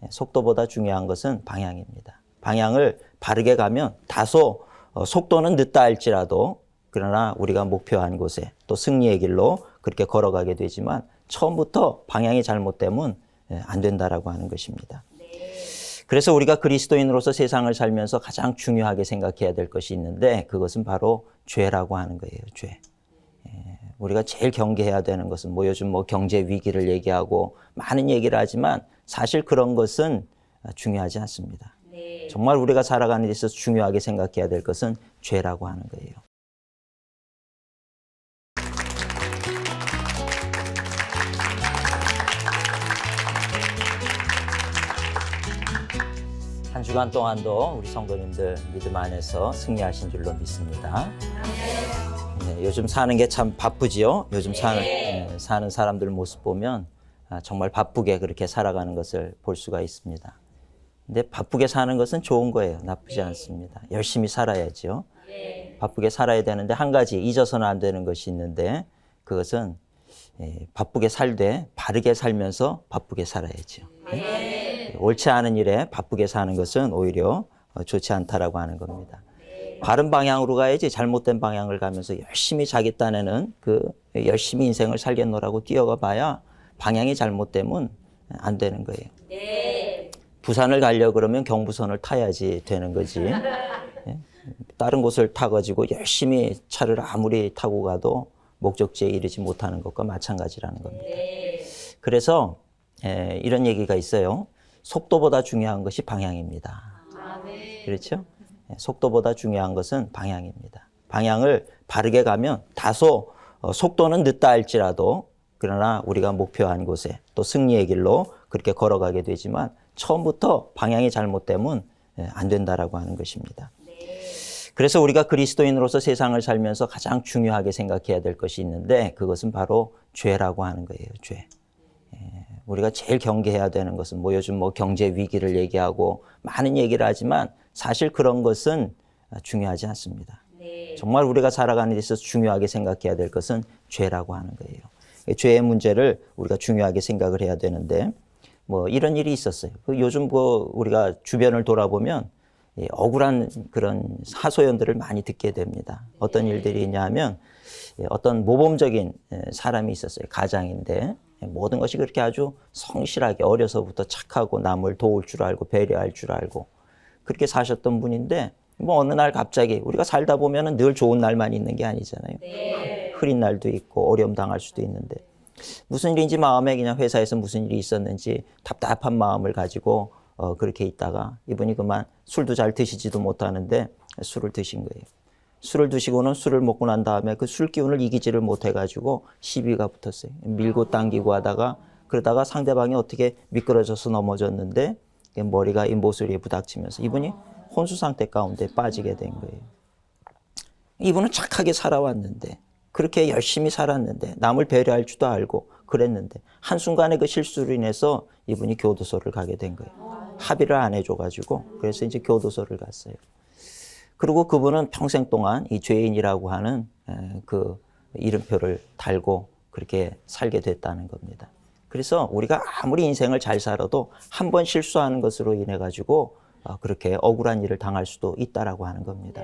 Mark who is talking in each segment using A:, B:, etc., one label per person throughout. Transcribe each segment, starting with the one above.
A: 속도보다 중요한 것은 방향입니다. 방향을 바르게 가면 다소 속도는 늦다 할지라도 그러나 우리가 목표한 곳에 또 승리의 길로 그렇게 걸어가게 되지만 처음부터 방향이 잘못되면 안 된다라고 하는 것입니다. 그래서 우리가 그리스도인으로서 세상을 살면서 가장 중요하게 생각해야 될 것이 있는데 그것은 바로 죄라고 하는 거예요. 죄. 우리가 제일 경계해야 되는 것은 요즘 경제 위기를 얘기하고 많은 얘기를 하지만 사실 그런 것은 중요하지 않습니다. 정말 우리가 살아가는 데 있어서 중요하게 생각해야 될 것은 죄라고 하는 거예요. 한 주간 동안도 우리 성도님들 믿음 안에서 승리하신 줄로 믿습니다. 요즘 사는 게 참 바쁘지요. 요즘 사는 사람들 모습 보면 정말 바쁘게 그렇게 살아가는 것을 볼 수가 있습니다. 근데 바쁘게 사는 것은 좋은 거예요. 나쁘지 않습니다. 열심히 살아야죠. 바쁘게 살아야 되는데 한 가지 잊어서는 안 되는 것이 있는데 그것은 바쁘게 살되 바르게 살면서 바쁘게 살아야죠. 옳지 않은 일에 바쁘게 사는 것은 오히려 좋지 않다라고 하는 겁니다. 바른 방향으로 가야지 잘못된 방향을 가면서 열심히 자기 딴에는 열심히 인생을 살겠노라고 뛰어가 봐야 방향이 잘못되면 안 되는 거예요. 부산을 가려고 그러면 경부선을 타야지 되는 거지. 다른 곳을 타가지고 열심히 차를 아무리 타고 가도 목적지에 이르지 못하는 것과 마찬가지라는 겁니다. 그래서 이런 얘기가 있어요. 속도보다 중요한 것이 방향입니다. 그렇죠? 속도보다 중요한 것은 방향입니다. 방향을 바르게 가면 다소 속도는 늦다 할지라도 그러나 우리가 목표한 곳에 또 승리의 길로 그렇게 걸어가게 되지만 처음부터 방향이 잘못되면 안 된다라고 하는 것입니다. 그래서 우리가 그리스도인으로서 세상을 살면서 가장 중요하게 생각해야 될 것이 있는데 그것은 바로 죄라고 하는 거예요. 죄. 우리가 제일 경계해야 되는 것은 요즘 경제 위기를 얘기하고 많은 얘기를 하지만 사실 그런 것은 중요하지 않습니다. 정말 우리가 살아가는 데 있어서 중요하게 생각해야 될 것은 죄라고 하는 거예요. 죄의 문제를 우리가 중요하게 생각을 해야 되는데 이런 일이 있었어요. 요즘 우리가 주변을 돌아보면 억울한 그런 하소연들을 많이 듣게 됩니다. 어떤 일들이 있냐 하면 어떤 모범적인 사람이 있었어요. 가장인데 모든 것이 그렇게 아주 성실하게 어려서부터 착하고 남을 도울 줄 알고 배려할 줄 알고 그렇게 사셨던 분인데 어느 날 갑자기 우리가 살다 보면은 늘 좋은 날만 있는 게 아니잖아요. 흐린 날도 있고 어려움 당할 수도 있는데 무슨 일인지 마음에 그냥 회사에서 무슨 일이 있었는지 답답한 마음을 가지고 그렇게 있다가 이분이 그만 술도 잘 드시지도 못하는데 술을 드신 거예요. 술을 드시고는 술을 먹고 난 다음에 그 술 기운을 이기지를 못해가지고 시비가 붙었어요. 밀고 당기고 하다가 그러다가 상대방이 어떻게 미끄러져서 넘어졌는데 머리가 이 모서리에 부닥치면서 이분이 혼수 상태 가운데 빠지게 된 거예요. 이분은 착하게 살아왔는데 그렇게 열심히 살았는데 남을 배려할 줄도 알고 그랬는데 한순간에 그 실수로 인해서 이분이 교도소를 가게 된 거예요. 합의를 안 해줘가지고 그래서 이제 교도소를 갔어요. 그리고 그분은 평생 동안 이 죄인이라고 하는 그 이름표를 달고 그렇게 살게 됐다는 겁니다. 그래서 우리가 아무리 인생을 잘 살아도 한 번 실수하는 것으로 인해 가지고 그렇게 억울한 일을 당할 수도 있다라고 하는 겁니다.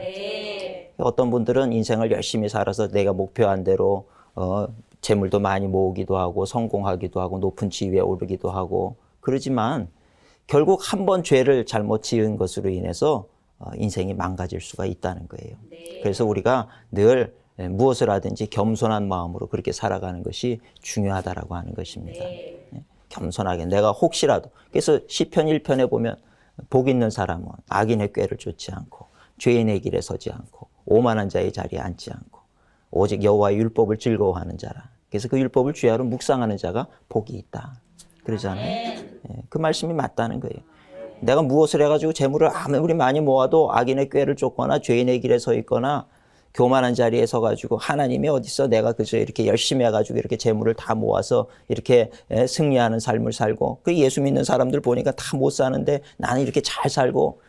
A: 어떤 분들은 인생을 열심히 살아서 내가 목표한 대로 재물도 많이 모으기도 하고 성공하기도 하고 높은 지위에 오르기도 하고 그러지만 결국 한 번 죄를 잘못 지은 것으로 인해서 인생이 망가질 수가 있다는 거예요. 그래서 우리가 늘 무엇을 하든지 겸손한 마음으로 그렇게 살아가는 것이 중요하다라고 하는 것입니다. 겸손하게 내가 혹시라도 그래서 시편 1편에 보면 복 있는 사람은 악인의 꾀를 쫓지 않고 죄인의 길에 서지 않고 오만한 자의 자리에 앉지 않고 오직 여호와의 율법을 즐거워하는 자라. 그래서 그 율법을 주야로 묵상하는 자가 복이 있다. 그러잖아요. 그 말씀이 맞다는 거예요. 내가 무엇을 해가지고 재물을 아무리 많이 모아도 악인의 꾀를 쫓거나 죄인의 길에 서 있거나 교만한 자리에 서가지고 하나님이 어딨어 내가 그저 이렇게 열심히 해가지고 이렇게 재물을 다 모아서 이렇게 승리하는 삶을 살고 그 예수 믿는 사람들 보니까 다 못 사는데 나는 이렇게 잘 살고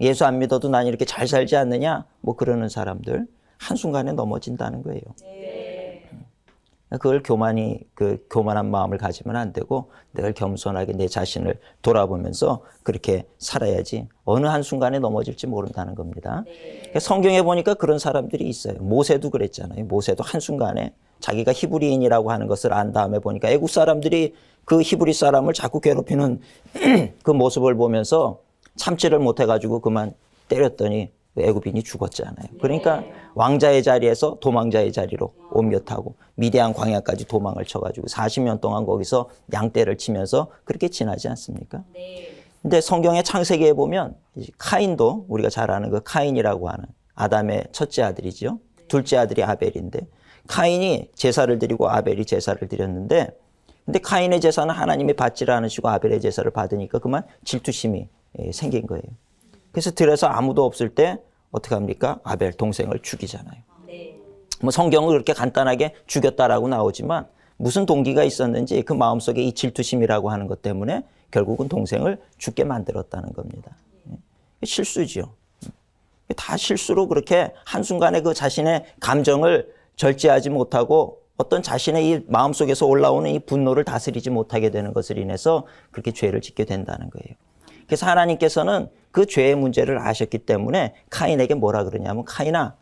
A: 예수 안 믿어도 난 이렇게 잘 살지 않느냐 그러는 사람들 한순간에 넘어진다는 거예요. 그걸 교만한 마음을 가지면 안 되고 늘 겸손하게 내 자신을 돌아보면서 그렇게 살아야지 어느 한순간에 넘어질지 모른다는 겁니다. 성경에 보니까 그런 사람들이 있어요. 모세도 그랬잖아요. 모세도 한순간에 자기가 히브리인이라고 하는 것을 안 다음에 보니까 애국 사람들이 그 히브리 사람을 자꾸 괴롭히는 그 모습을 보면서 참지를 못해가지고 그만 때렸더니 애굽인이 죽었잖아요. 그러니까 왕자의 자리에서 도망자의 자리로 옮겨타고 미디안 광야까지 도망을 쳐가지고 40년 동안 거기서 양떼를 치면서 그렇게 지나지 않습니까? 근데 성경의 창세기에 보면 카인도 우리가 잘 아는 그 카인이라고 하는 아담의 첫째 아들이죠. 둘째 아들이 아벨인데 카인이 제사를 드리고 아벨이 제사를 드렸는데 근데 카인의 제사는 하나님이 받지를 않으시고 아벨의 제사를 받으니까 그만 질투심이 생긴 거예요. 그래서 들에서 아무도 없을 때 어떻게 합니까? 아벨 동생을 죽이잖아요. 뭐 성경은 그렇게 간단하게 죽였다라고 나오지만 무슨 동기가 있었는지 그 마음속에 이 질투심이라고 하는 것 때문에 결국은 동생을 죽게 만들었다는 겁니다. 실수죠. 다 실수로 그렇게 한순간에 그 자신의 감정을 절제하지 못하고 어떤 자신의 이 마음속에서 올라오는 이 분노를 다스리지 못하게 되는 것을 인해서 그렇게 죄를 짓게 된다는 거예요. 그래서 하나님께서는 그 죄의 문제를 아셨기 때문에 카인에게 뭐라 그러냐면 카인아,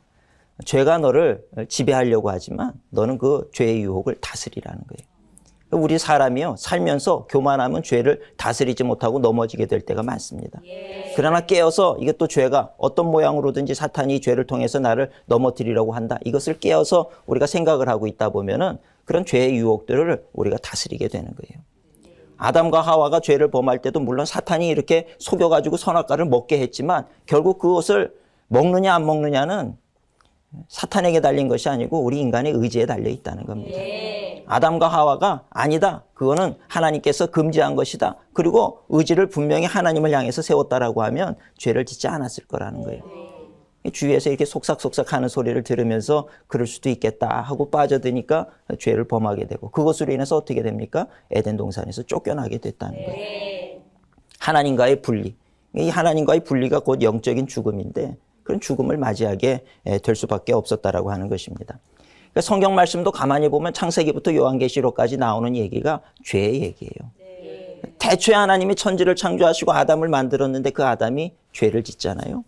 A: 죄가 너를 지배하려고 하지만 너는 그 죄의 유혹을 다스리라는 거예요. 우리 사람이요 살면서 교만하면 죄를 다스리지 못하고 넘어지게 될 때가 많습니다. 그러나 깨어서 이것도 죄가 어떤 모양으로든지 사탄이 이 죄를 통해서 나를 넘어뜨리려고 한다. 이것을 깨어서 우리가 생각을 하고 있다 보면은 그런 죄의 유혹들을 우리가 다스리게 되는 거예요. 아담과 하와가 죄를 범할 때도 물론 사탄이 이렇게 속여가지고 선악과를 먹게 했지만 결국 그것을 먹느냐 안 먹느냐는 사탄에게 달린 것이 아니고 우리 인간의 의지에 달려 있다는 겁니다. 아담과 하와가 아니다. 그거는 하나님께서 금지한 것이다. 그리고 의지를 분명히 하나님을 향해서 세웠다라고 하면 죄를 짓지 않았을 거라는 거예요. 주위에서 이렇게 속삭속삭 하는 소리를 들으면서 그럴 수도 있겠다 하고 빠져드니까 죄를 범하게 되고 그것으로 인해서 어떻게 됩니까? 에덴 동산에서 쫓겨나게 됐다는 거예요. 하나님과의 분리. 이 하나님과의 분리가 곧 영적인 죽음인데 그런 죽음을 맞이하게 될 수밖에 없었다라고 하는 것입니다. 그러니까 성경 말씀도 가만히 보면 창세기부터 요한계시록까지 나오는 얘기가 죄의 얘기예요. 태초에 하나님이 천지를 창조하시고 아담을 만들었는데 그 아담이 죄를 짓잖아요.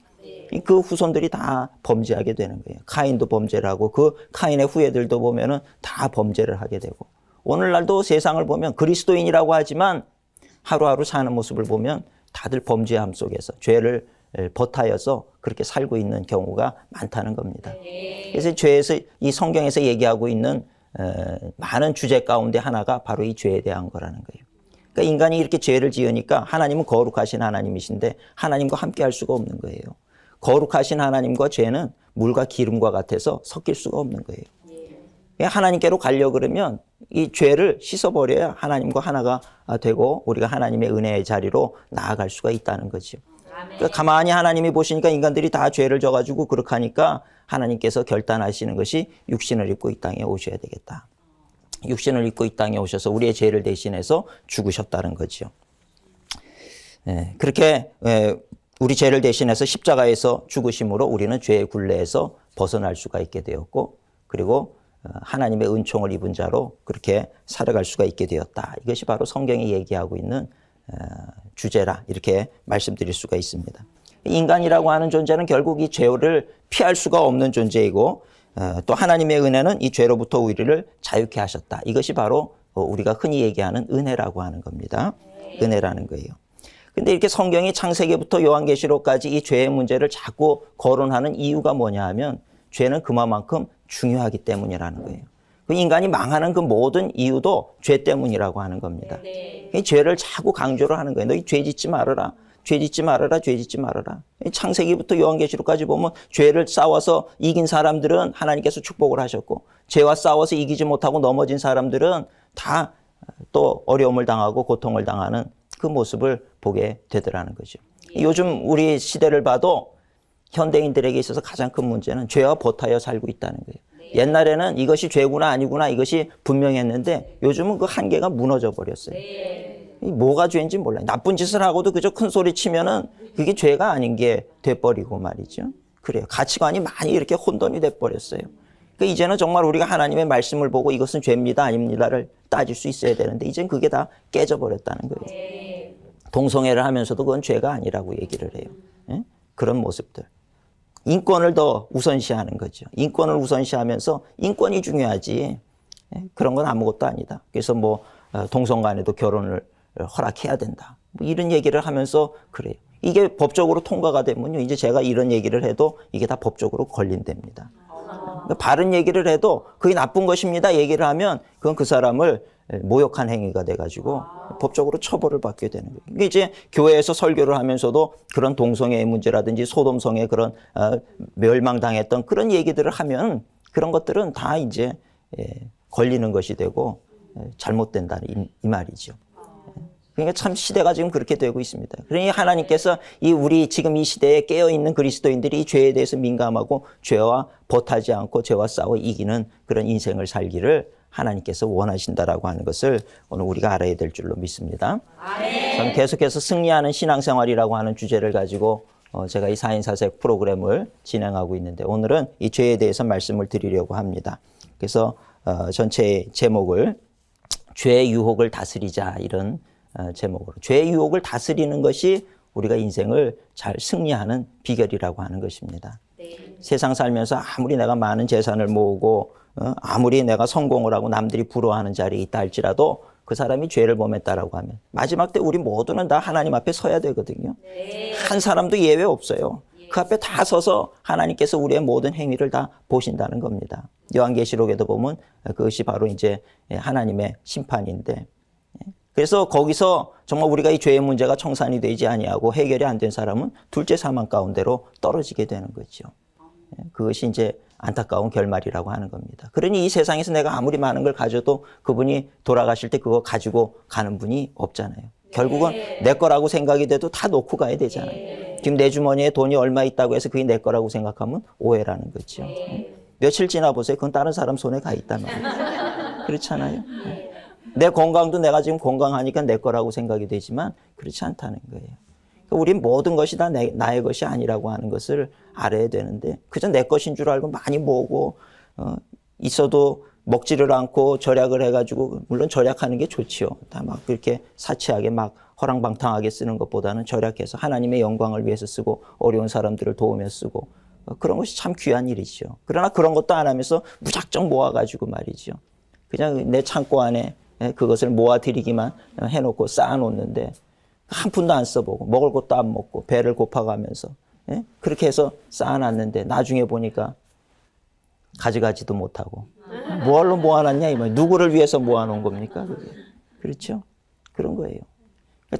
A: 그 후손들이 다 범죄하게 되는 거예요. 카인도 범죄를 하고 그 카인의 후예들도 보면은 다 범죄를 하게 되고 오늘날도 세상을 보면 그리스도인이라고 하지만 하루하루 사는 모습을 보면 다들 범죄함 속에서 죄를 버타여서 그렇게 살고 있는 경우가 많다는 겁니다. 그래서 죄에서 이 성경에서 얘기하고 있는 많은 주제 가운데 하나가 바로 이 죄에 대한 거라는 거예요. 그러니까 인간이 이렇게 죄를 지으니까 하나님은 거룩하신 하나님이신데 하나님과 함께 할 수가 없는 거예요. 거룩하신 하나님과 죄는 물과 기름과 같아서 섞일 수가 없는 거예요. 하나님께로 가려고 그러면 이 죄를 씻어버려야 하나님과 하나가 되고 우리가 하나님의 은혜의 자리로 나아갈 수가 있다는 거죠. 그러니까 가만히 하나님이 보시니까 인간들이 다 죄를 져가지고 그렇게 하니까 하나님께서 결단하시는 것이 육신을 입고 이 땅에 오셔야 되겠다. 육신을 입고 이 땅에 오셔서 우리의 죄를 대신해서 죽으셨다는 거죠. 그렇게 우리 죄를 대신해서 십자가에서 죽으심으로 우리는 죄의 굴레에서 벗어날 수가 있게 되었고 그리고 하나님의 은총을 입은 자로 그렇게 살아갈 수가 있게 되었다. 이것이 바로 성경이 얘기하고 있는 주제라 이렇게 말씀드릴 수가 있습니다. 인간이라고 하는 존재는 결국 이 죄를 피할 수가 없는 존재이고 또 하나님의 은혜는 이 죄로부터 우리를 자유케 하셨다. 이것이 바로 우리가 흔히 얘기하는 은혜라고 하는 겁니다. 은혜라는 거예요. 근데 이렇게 성경이 창세기부터 요한계시록까지 이 죄의 문제를 자꾸 거론하는 이유가 뭐냐 하면 죄는 그만큼 중요하기 때문이라는 거예요. 그 인간이 망하는 그 모든 이유도 죄 때문이라고 하는 겁니다. 이 죄를 자꾸 강조를 하는 거예요. 너희 죄 짓지 말아라. 죄 짓지 말아라. 죄 짓지 말아라. 창세기부터 요한계시록까지 보면 죄를 싸워서 이긴 사람들은 하나님께서 축복을 하셨고 죄와 싸워서 이기지 못하고 넘어진 사람들은 다 또 어려움을 당하고 고통을 당하는 그 모습을 보게 되더라는 거죠. 요즘 우리 시대를 봐도 현대인들에게 있어서 가장 큰 문제는 죄와 버타여 살고 있다는 거예요. 옛날에는 이것이 죄구나 아니구나 이것이 분명했는데 요즘은 그 한계가 무너져 버렸어요. 뭐가 죄인지 몰라요. 나쁜 짓을 하고도 그저 큰 소리 치면은 그게 죄가 아닌 게 돼버리고 말이죠. 그래요. 가치관이 많이 이렇게 혼돈이 돼버렸어요. 그러니까 이제는 정말 우리가 하나님의 말씀을 보고 이것은 죄입니다, 아닙니다를 따질 수 있어야 되는데 이젠 그게 다 깨져버렸다는 거예요. 동성애를 하면서도 그건 죄가 아니라고 얘기를 해요. 예? 그런 모습들. 인권을 더 우선시하는 거죠. 인권을 우선시하면서 인권이 중요하지. 예? 그런 건 아무것도 아니다. 그래서 뭐 동성 간에도 결혼을 허락해야 된다. 뭐 이런 얘기를 하면서 그래요. 이게 법적으로 통과가 되면요. 이제 제가 이런 얘기를 해도 이게 다 법적으로 걸린답니다. 그러니까 바른 얘기를 해도 그게 나쁜 것입니다 얘기를 하면 그건 그 사람을 모욕한 행위가 돼가지고 법적으로 처벌을 받게 되는 거예요. 이게 이제 교회에서 설교를 하면서도 그런 동성애의 문제라든지 소돔성애 그런 멸망당했던 그런 얘기들을 하면 그런 것들은 다 이제 걸리는 것이 되고 잘못된다는 이 말이죠. 그러니까 참 시대가 지금 그렇게 되고 있습니다. 그러니 하나님께서 우리 지금 이 시대에 깨어있는 그리스도인들이 이 죄에 대해서 민감하고 죄와 버타지 않고 죄와 싸워 이기는 그런 인생을 살기를 하나님께서 원하신다라고 하는 것을 오늘 우리가 알아야 될 줄로 믿습니다. 저는 계속해서 승리하는 신앙생활이라고 하는 주제를 가지고 제가 이 4인사색 프로그램을 진행하고 있는데 오늘은 이 죄에 대해서 말씀을 드리려고 합니다. 그래서 전체 제목을 죄의 유혹을 다스리자 이런 제목으로 죄의 유혹을 다스리는 것이 우리가 인생을 잘 승리하는 비결이라고 하는 것입니다. 세상 살면서 아무리 내가 많은 재산을 모으고 아무리 내가 성공을 하고 남들이 부러워하는 자리에 있다 할지라도 그 사람이 죄를 범했다라고 하면 마지막 때 우리 모두는 다 하나님 앞에 서야 되거든요. 한 사람도 예외 없어요. 그 앞에 다 서서 하나님께서 우리의 모든 행위를 다 보신다는 겁니다. 요한계시록에도 보면 그것이 바로 이제 하나님의 심판인데 그래서 거기서 정말 우리가 이 죄의 문제가 청산이 되지 아니하고 해결이 안 된 사람은 둘째 사망 가운데로 떨어지게 되는 거죠. 그것이 이제 안타까운 결말이라고 하는 겁니다. 그러니 이 세상에서 내가 아무리 많은 걸 가져도 그분이 돌아가실 때 그거 가지고 가는 분이 없잖아요. 결국은 내 거라고 생각이 돼도 다 놓고 가야 되잖아요. 지금 내 주머니에 돈이 얼마 있다고 해서 그게 내 거라고 생각하면 오해라는 거죠. 며칠 지나 보세요. 그건 다른 사람 손에 가 있단 말이에요. 그렇잖아요. 내 건강도 내가 지금 건강하니까 내 거라고 생각이 되지만 그렇지 않다는 거예요. 우린 모든 것이 다 나의 것이 아니라고 하는 것을 알아야 되는데 그저 내 것인 줄 알고 많이 모으고 있어도 먹지를 않고 절약을 해가지고 물론 절약하는 게 좋지요. 다 막 그렇게 사치하게 막 허랑방탕하게 쓰는 것보다는 절약해서 하나님의 영광을 위해서 쓰고 어려운 사람들을 도우며 쓰고 그런 것이 참 귀한 일이죠. 그러나 그런 것도 안 하면서 무작정 모아가지고 말이죠. 그냥 내 창고 안에 그것을 모아드리기만 해놓고 쌓아놓는데 한 푼도 안 써보고 먹을 것도 안 먹고 배를 고파가면서 그렇게 해서 쌓아놨는데 나중에 보니까 가져가지도 못하고 뭐하러 모아놨냐 이 말. 누구를 위해서 모아놓은 겁니까? 그게. 그렇죠? 그런 거예요.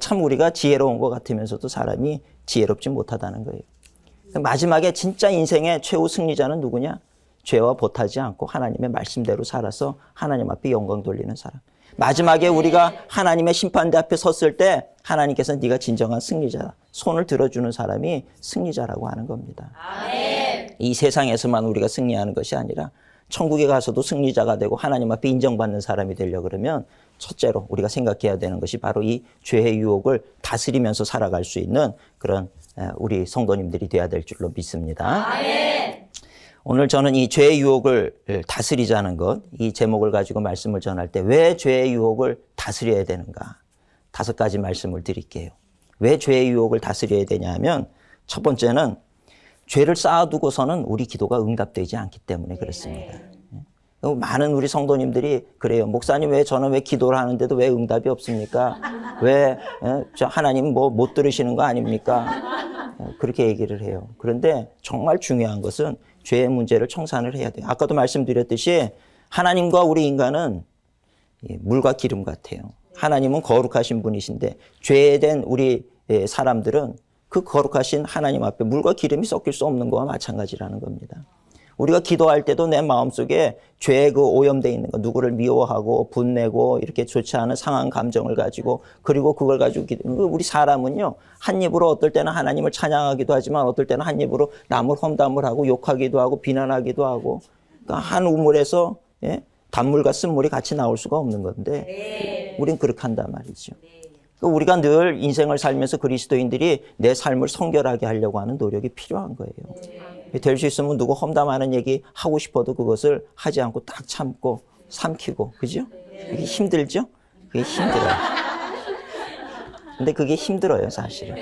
A: 참 우리가 지혜로운 것 같으면서도 사람이 지혜롭지 못하다는 거예요. 마지막에 진짜 인생의 최후 승리자는 누구냐? 죄와 버타지 않고 하나님의 말씀대로 살아서 하나님 앞에 영광 돌리는 사람. 마지막에 우리가 하나님의 심판대 앞에 섰을 때 하나님께서 네가 진정한 승리자다. 손을 들어주는 사람이 승리자라고 하는 겁니다. 아멘. 이 세상에서만 우리가 승리하는 것이 아니라 천국에 가서도 승리자가 되고 하나님 앞에 인정받는 사람이 되려고 그러면 첫째로 우리가 생각해야 되는 것이 바로 이 죄의 유혹을 다스리면서 살아갈 수 있는 그런 우리 성도님들이 되어야 될 줄로 믿습니다. 아멘. 오늘 저는 이 죄의 유혹을 다스리자는 것, 이 제목을 가지고 말씀을 전할 때 왜 죄의 유혹을 다스려야 되는가? 5가지 말씀을 드릴게요. 왜 죄의 유혹을 다스려야 되냐 하면 첫 번째는 죄를 쌓아두고서는 우리 기도가 응답되지 않기 때문에 그렇습니다. 많은 우리 성도님들이 그래요. 목사님 저는 왜 기도를 하는데도 왜 응답이 없습니까? 왜 저 하나님 뭐 못 들으시는 거 아닙니까? 그렇게 얘기를 해요. 그런데 정말 중요한 것은 죄의 문제를 청산을 해야 돼요. 아까도 말씀드렸듯이 하나님과 우리 인간은 물과 기름 같아요. 하나님은 거룩하신 분이신데 죄된 우리 사람들은 그 거룩하신 하나님 앞에 물과 기름이 섞일 수 없는 거와 마찬가지라는 겁니다. 우리가 기도할 때도 내 마음속에 죄에 그 오염되어 있는 거, 누구를 미워하고 분내고 이렇게 좋지 않은 상한 감정을 가지고 그리고 그걸 가지고 우리 사람은요 한 입으로 어떨 때는 하나님을 찬양하기도 하지만 어떨 때는 한 입으로 남을 험담을 하고 욕하기도 하고 비난하기도 하고 그러니까 한 우물에서 단물과 쓴물이 같이 나올 수가 없는 건데 우린 그렇게 한단 말이죠. 그러니까 우리가 늘 인생을 살면서 그리스도인들이 내 삶을 성결하게 하려고 하는 노력이 필요한 거예요. 될 수 있으면 누구 험담하는 얘기 하고 싶어도 그것을 하지 않고 딱 참고 삼키고, 그죠? 이게 힘들죠? 그게 힘들어요. 근데 그게 힘들어요, 사실은.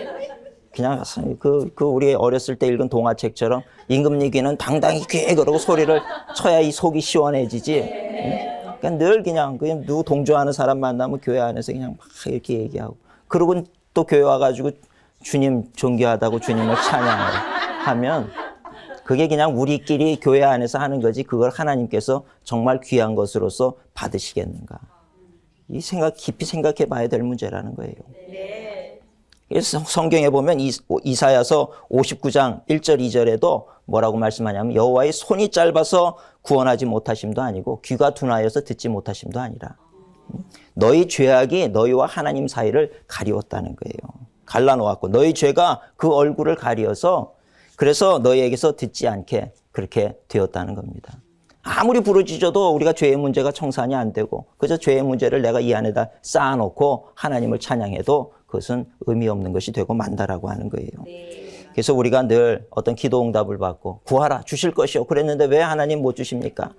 A: 그냥 우리 어렸을 때 읽은 동화책처럼 임금니 귀는 당당히 귀 그러고 소리를 쳐야 이 속이 시원해지지. 그러니까 늘 그냥 누구 동조하는 사람 만나면 교회 안에서 그냥 막 이렇게 얘기하고, 그러고 또 교회 와가지고 주님 존귀하다고 주님을 찬양하면 그게 그냥 우리끼리 교회 안에서 하는 거지, 그걸 하나님께서 정말 귀한 것으로서 받으시겠는가. 이 깊이 생각해 봐야 될 문제라는 거예요. 그래서 성경에 보면 이사야서 59장 1절 2절에도 뭐라고 말씀하냐면, 여호와의 손이 짧아서 구원하지 못하심도 아니고 귀가 둔하여서 듣지 못하심도 아니라 너희 죄악이 너희와 하나님 사이를 가리웠다는 거예요. 갈라놓았고 너희 죄가 그 얼굴을 가리어서 그래서 너희에게서 듣지 않게 그렇게 되었다는 겁니다. 아무리 부르짖어도 우리가 죄의 문제가 청산이 안 되고 그저 죄의 문제를 내가 이 안에다 쌓아놓고 하나님을 찬양해도 그것은 의미 없는 것이 되고 만다라고 하는 거예요. 그래서 우리가 늘 어떤 기도 응답을 받고 구하라 주실 것이요 그랬는데 왜 하나님 못 주십니까?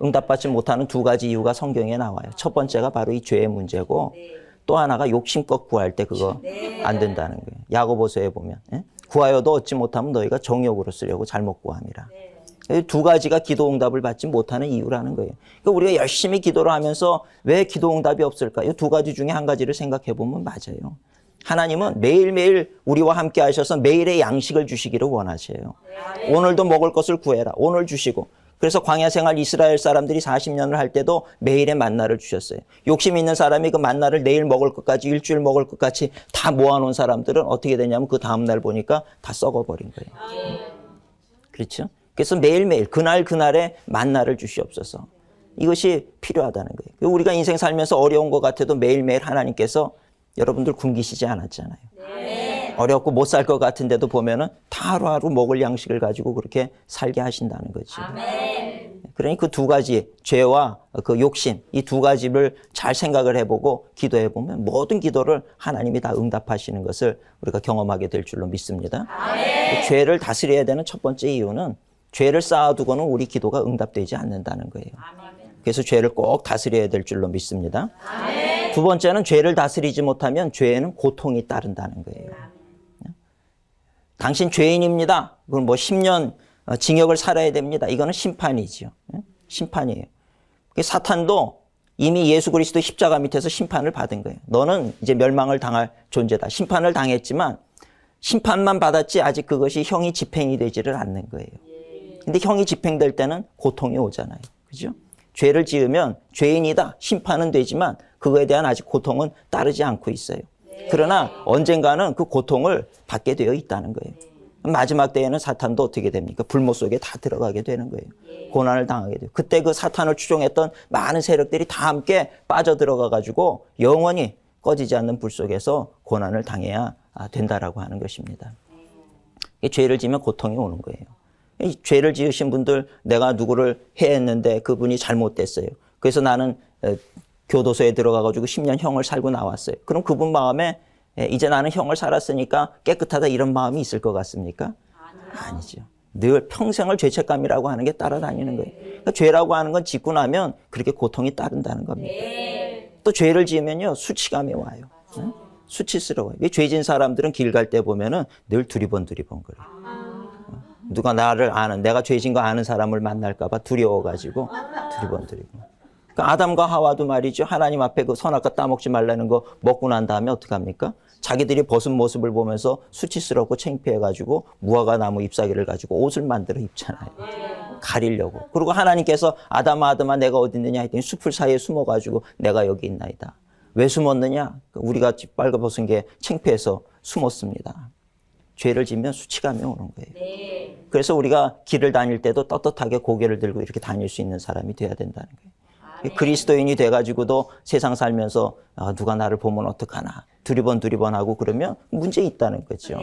A: 응답받지 못하는 두 가지 이유가 성경에 나와요. 첫 번째가 바로 이 죄의 문제고 또 하나가 욕심껏 구할 때 그거 안 된다는 거예요. 야고보서에 보면 구하여도 얻지 못하면 너희가 정욕으로 쓰려고 잘못 구함이라. 두 가지가 기도 응답을 받지 못하는 이유라는 거예요. 그러니까 우리가 열심히 기도를 하면서 왜 기도 응답이 없을까? 이 두 가지 중에 한 가지를 생각해 보면 맞아요. 하나님은 매일매일 우리와 함께 하셔서 매일의 양식을 주시기를 원하셔요. 오늘도 먹을 것을 구해라. 오늘 주시고. 그래서 광야 생활 이스라엘 사람들이 40년을 할 때도 매일의 만나를 주셨어요. 욕심 있는 사람이 그 만나를 내일 먹을 것까지 일주일 먹을 것까지 다 모아놓은 사람들은 어떻게 되냐면 그 다음날 보니까 다 썩어버린 거예요. 그렇죠? 그래서 매일매일 그날에 만나를 주시옵소서. 이것이 필요하다는 거예요. 우리가 인생 살면서 어려운 것 같아도 매일매일 하나님께서 여러분들 굶기시지 않았잖아요. 어렵고 못 살 것 같은데도 보면은 다 하루하루 먹을 양식을 가지고 그렇게 살게 하신다는 거죠. 그러니 그 두 가지, 죄와 그 욕심, 이 두 가지를 잘 생각을 해보고 기도해 보면 모든 기도를 하나님이 다 응답하시는 것을 우리가 경험하게 될 줄로 믿습니다. 죄를 다스려야 되는 첫 번째 이유는 죄를 쌓아두고는 우리 기도가 응답되지 않는다는 거예요. 그래서 죄를 꼭 다스려야 될 줄로 믿습니다. 두 번째는 죄를 다스리지 못하면 죄에는 고통이 따른다는 거예요. 당신 죄인입니다. 그럼 뭐 10년 징역을 살아야 됩니다. 이거는 심판이지요. 심판이에요. 사탄도 이미 예수 그리스도 십자가 밑에서 심판을 받은 거예요. 너는 이제 멸망을 당할 존재다. 심판을 당했지만 심판만 받았지 아직 그것이 형이 집행이 되지를 않는 거예요. 근데 형이 집행될 때는 고통이 오잖아요. 그죠? 죄를 지으면 죄인이다. 심판은 되지만 그거에 대한 아직 고통은 따르지 않고 있어요. 그러나 언젠가는 그 고통을 받게 되어 있다는 거예요. 마지막 때에는 사탄도 어떻게 됩니까? 불못 속에 다 들어가게 되는 거예요. 고난을 당하게 돼요. 그때 그 사탄을 추종했던 많은 세력들이 다 함께 빠져들어가 가지고 영원히 꺼지지 않는 불 속에서 고난을 당해야 된다라고 하는 것입니다. 죄를 지으면 고통이 오는 거예요. 이 죄를 지으신 분들, 내가 누구를 해했는데 그분이 잘못됐어요. 그래서 나는 교도소에 들어가가지고 10년 형을 살고 나왔어요. 그럼 그분 마음에 이제 나는 형을 살았으니까 깨끗하다 이런 마음이 있을 것 같습니까? 아니죠. 늘 평생을 죄책감이라고 하는 게 따라다니는 거예요. 그러니까 죄라고 하는 건 짓고 나면 그렇게 고통이 따른다는 겁니다. 또 죄를 지으면요 수치감이 와요. 수치스러워요. 죄진 사람들은 길 갈 때 보면은 늘 두리번 그래요. 누가 나를 아는, 내가 죄진 거 아는 사람을 만날까 봐 두려워가지고 두리번. 그러니까 아담과 하와도 말이죠. 하나님 앞에 그 선악과 따먹지 말라는 거 먹고 난 다음에 어떡합니까? 자기들이 벗은 모습을 보면서 수치스럽고 창피해가지고 무화과 나무 잎사귀를 가지고 옷을 만들어 입잖아요. 가리려고. 그리고 하나님께서 아담아 내가 어디 있느냐 했더니 숲을 사이에 숨어가지고 내가 여기 있나이다. 왜 숨었느냐? 우리가 빨가벗은 게 창피해서 숨었습니다. 죄를 지면 수치감이 오는 거예요. 그래서 우리가 길을 다닐 때도 떳떳하게 고개를 들고 이렇게 다닐 수 있는 사람이 돼야 된다는 거예요. 그리스도인이 돼가지고도 세상 살면서 누가 나를 보면 어떡하나 두리번 하고 그러면 문제 있다는 거죠.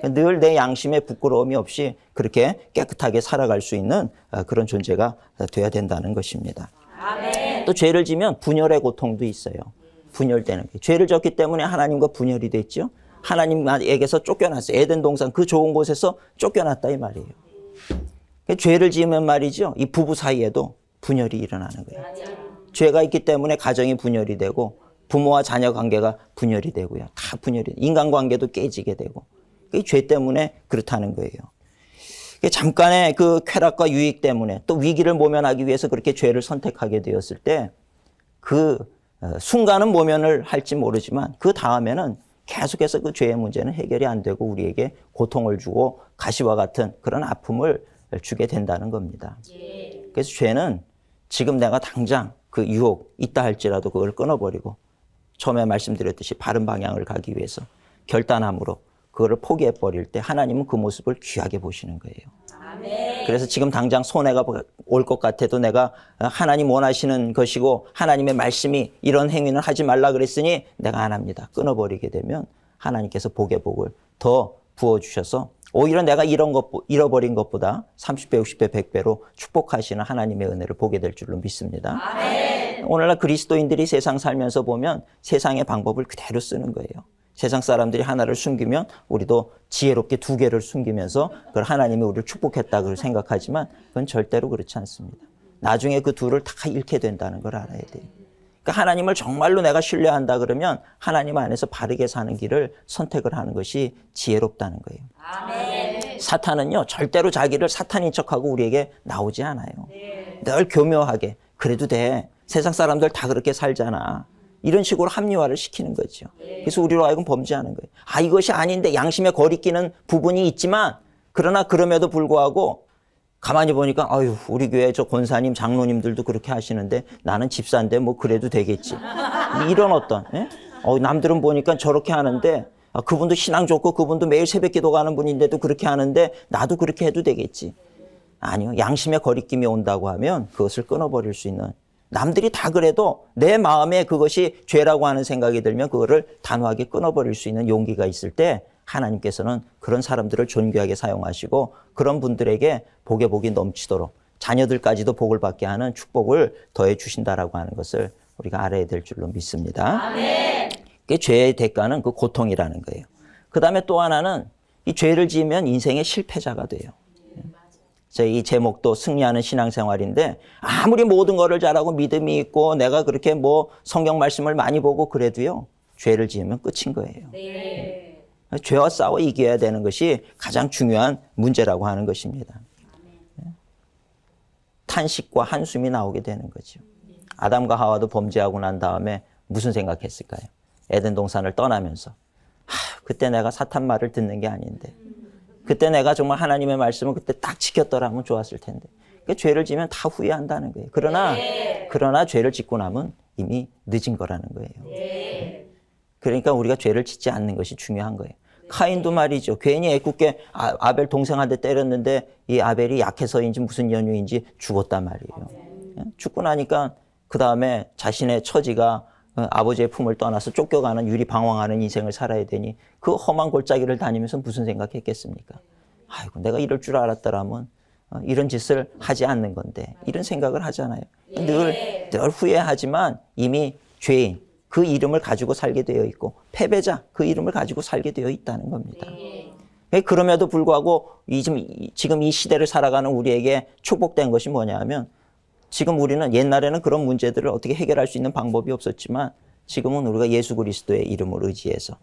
A: 늘 내 양심에 부끄러움이 없이 그렇게 깨끗하게 살아갈 수 있는 그런 존재가 돼야 된다는 것입니다. 또 죄를 지면 분열의 고통도 있어요. 분열되는 게. 죄를 졌기 때문에 하나님과 분열이 됐죠. 하나님에게서 쫓겨났어요. 에덴 동산 그 좋은 곳에서 쫓겨났다 이 말이에요. 죄를 지으면 말이죠. 이 부부 사이에도 분열이 일어나는 거예요. 죄가 있기 때문에 가정이 분열이 되고 부모와 자녀 관계가 분열이 되고요. 다 분열이, 인간관계도 깨지게 되고. 죄 때문에 그렇다는 거예요. 잠깐의 그 쾌락과 유익 때문에 또 위기를 모면하기 위해서 그렇게 죄를 선택하게 되었을 때 그 순간은 모면을 할지 모르지만 그 다음에는 계속해서 그 죄의 문제는 해결이 안 되고 우리에게 고통을 주고 가시와 같은 그런 아픔을 주게 된다는 겁니다. 그래서 죄는 지금 내가 당장 그 유혹 있다 할지라도 그걸 끊어버리고 처음에 말씀드렸듯이 바른 방향을 가기 위해서 결단함으로 그거를 포기해버릴 때 하나님은 그 모습을 귀하게 보시는 거예요. 아멘. 그래서 지금 당장 손해가 올 것 같아도 내가 하나님 원하시는 것이고 하나님의 말씀이 이런 행위는 하지 말라 그랬으니 내가 안 합니다. 끊어버리게 되면 하나님께서 복의 복을 더 부어주셔서 오히려 내가 잃어버린 것보다 30배, 60배, 100배로 축복하시는 하나님의 은혜를 보게 될 줄로 믿습니다. 아멘. 오늘날 그리스도인들이 세상 살면서 보면 세상의 방법을 그대로 쓰는 거예요. 세상 사람들이 하나를 숨기면 우리도 지혜롭게 두 개를 숨기면서 그걸 하나님이 우리를 축복했다고 생각하지만 그건 절대로 그렇지 않습니다. 나중에 그 둘을 다 잃게 된다는 걸 알아야 돼요. 그러니까 하나님을 정말로 내가 신뢰한다 그러면 하나님 안에서 바르게 사는 길을 선택을 하는 것이 지혜롭다는 거예요. 아멘. 사탄은요 절대로 자기를 사탄인 척하고 우리에게 나오지 않아요. 네. 늘 교묘하게 그래도 돼. 세상 사람들 다 그렇게 살잖아. 이런 식으로 합리화를 시키는 거죠. 그래서 우리로 하여금 범죄하는 거예요. 아, 이것이 아닌데 양심에 거리끼는 부분이 있지만 그러나 그럼에도 불구하고 가만히 보니까 아유 우리 교회 저 권사님 장로님들도 그렇게 하시는데 나는 집사인데 뭐 그래도 되겠지. 이런 어떤 남들은 보니까 저렇게 하는데 그분도 신앙 좋고 그분도 매일 새벽 기도 가는 분인데도 그렇게 하는데 나도 그렇게 해도 되겠지. 아니요. 양심에 거리낌이 온다고 하면 그것을 끊어버릴 수 있는 남들이 다 그래도 내 마음에 그것이 죄라고 하는 생각이 들면 그거를 단호하게 끊어버릴 수 있는 용기가 있을 때 하나님께서는 그런 사람들을 존귀하게 사용하시고 그런 분들에게 복의 복이 넘치도록 자녀들까지도 복을 받게 하는 축복을 더해 주신다라고 하는 것을 우리가 알아야 될 줄로 믿습니다. 아멘. 죄의 대가는 그 고통이라는 거예요. 그 다음에 또 하나는 이 죄를 지으면 인생의 실패자가 돼요. 이 제목도 승리하는 신앙생활인데 아무리 모든 거를 잘하고 믿음이 있고 내가 그렇게 뭐 성경 말씀을 많이 보고 그래도요 죄를 지으면 끝인 거예요. 네. 죄와 싸워 이겨야 되는 것이 가장 중요한 문제라고 하는 것입니다. 탄식과 한숨이 나오게 되는 거죠. 아담과 하와도 범죄하고 난 다음에 무슨 생각했을까요? 에덴 동산을 떠나면서 그때 내가 사탄 말을 듣는 게 아닌데 그때 내가 정말 하나님의 말씀을 그때 딱 지켰더라면 좋았을 텐데. 그러니까 죄를 지면 다 후회한다는 거예요. 그러나 죄를 짓고 나면 이미 늦은 거라는 거예요. 그러니까 우리가 죄를 짓지 않는 것이 중요한 거예요. 카인도 말이죠. 괜히 애꿎게 아벨 동생한테 때렸는데 이 아벨이 약해서인지 무슨 연유인지 죽었단 말이에요. 죽고 나니까 그 다음에 자신의 처지가 아버지의 품을 떠나서 쫓겨가는 유리방황하는 인생을 살아야 되니 그 험한 골짜기를 다니면서 무슨 생각했겠습니까? 아이고 내가 이럴 줄 알았더라면 이런 짓을 하지 않는 건데 이런 생각을 하잖아요. 늘 후회하지만 이미 죄인 그 이름을 가지고 살게 되어 있고 패배자 그 이름을 가지고 살게 되어 있다는 겁니다. 그럼에도 불구하고 지금 이 시대를 살아가는 우리에게 축복된 것이 뭐냐 하면 지금 우리는 옛날에는 그런 문제들을 어떻게 해결할 수 있는 방법이 없었지만 지금은 우리가 예수 그리스도의 이름을 의지해서